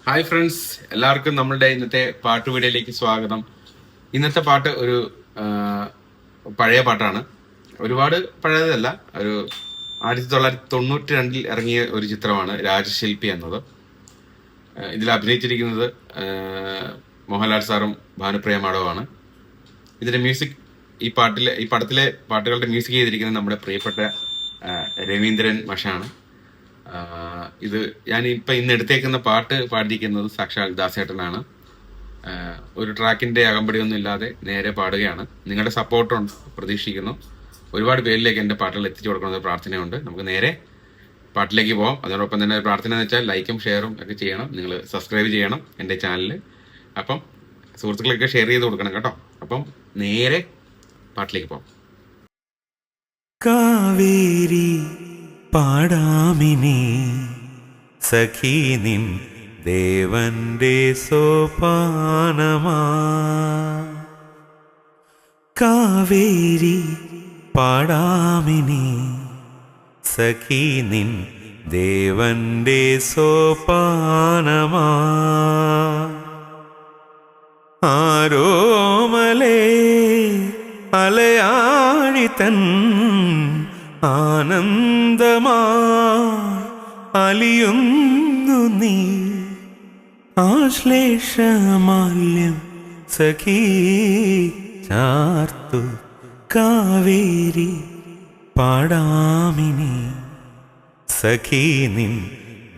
Hi friends, എല്ലാവർക്കും നമ്മളുടെ ഇന്നത്തെ പാട്ട് വീഡിയോയിലേക്ക് സ്വാഗതം. ഇന്നത്തെ പാട്ട് ഒരു പഴയ പാട്ടാണ്. ഒരുപാട് പഴയതല്ല, ഒരു 1992 ഇറങ്ങിയ ഒരു ചിത്രമാണ് രാജശില്പി എന്നത്. ഇതിൽ അഭിനയിച്ചിരിക്കുന്നത് മോഹൻലാൽ സാറും ഭാനുപ്രിയ മാഡവുമാണ്. ഇതിന്റെ മ്യൂസിക് ഈ പടത്തിലെ പാട്ടുകളുടെ മ്യൂസിക് ചെയ്തിരിക്കുന്നത് നമ്മുടെ പ്രിയപ്പെട്ട രവീന്ദ്രൻ മഷാണ്. ഇത് ഇന്ന് എടുത്തേക്കുന്ന പാട്ട് പാടിയിരിക്കുന്നത് സാക്ഷാൽ ദാസേട്ടനാണ്. ഒരു ട്രാക്കിന്റെ അകമ്പടിയൊന്നും ഇല്ലാതെ നേരെ പാടുകയാണ്. നിങ്ങളുടെ സപ്പോർട്ടുണ്ട് പ്രതീക്ഷിക്കുന്നു. ഒരുപാട് പേരിലേക്ക് എൻ്റെ പാട്ടുകൾ എത്തിച്ചു കൊടുക്കണമെന്ന് പ്രാർത്ഥനയുണ്ട്. നമുക്ക് നേരെ പാട്ടിലേക്ക് പോകാം. അതോടൊപ്പം തന്നെ പ്രാർത്ഥന എന്ന് വെച്ചാൽ ലൈക്കും ഷെയറും ഒക്കെ ചെയ്യണം. നിങ്ങൾ സബ്സ്ക്രൈബ് ചെയ്യണം എൻ്റെ ചാനൽ. അപ്പം സുഹൃത്തുക്കളൊക്കെ ഷെയർ ചെയ്ത് കൊടുക്കണം കേട്ടോ. അപ്പം നേരെ പാട്ടിലേക്ക് പോകാം. കാവേരി പാടാമിനി സഖി നിൻ ദേവന്റെ സോപാനമാ. കാവേരി പാടാമിനി സഖി നിൻ ദേവന്റെ സോപാനമാ. ആരോമലേ അലയാഴിതൻ ആനന്ദമായി അലിയുന്നു നീ. ആശ്ലേഷമാല്യം സഖി ചാർത്തു കാവേരി പാടാമിനി സഖി നിൻ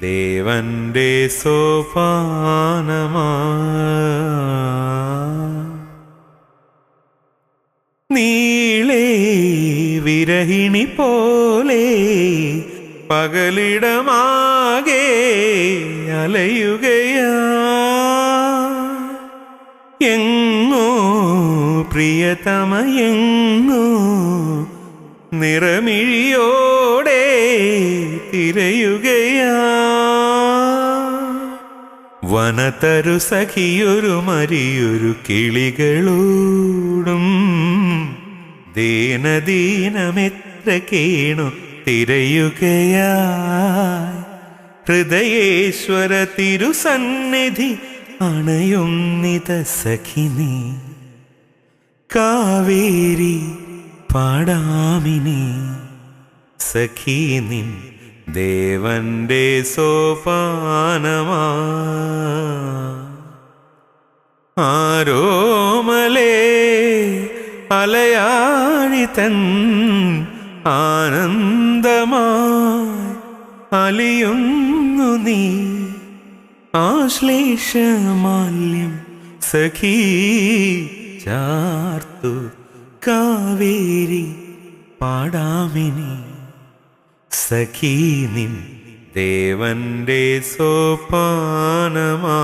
ദേവന്റെ സോപാനമാ. നീളേ വിരഹിണി പോലെ പകലിടമാകെ അലയുകയാ. എങ്ങോ പ്രിയതമയെങ്ങോ നിറമിഴിയോടെ തിരയുകയാ. വനതരു സഖിയൊരു മരിയൊരു കിളികളോടും ദീനദീനമെത്ര കേണു തിരയുകയായി. ഹൃദയേശ്വര തിരുസന്നിധി അണയുന്നിത സഖിനി കാവേരി പാടാമിനി സഖി നിൻ ദേവന്റെ സോപാനമാ. ആരോമലേ അലയാഴിതൻ ആനന്ദമായി അലിയുന്നു നീ. ആശ്ലേഷമാല്യം സഖി ചാർത്തു കാവേരി പാടാമിനി സഖി നിൻ ദേവന്റെ സോപാനമാ.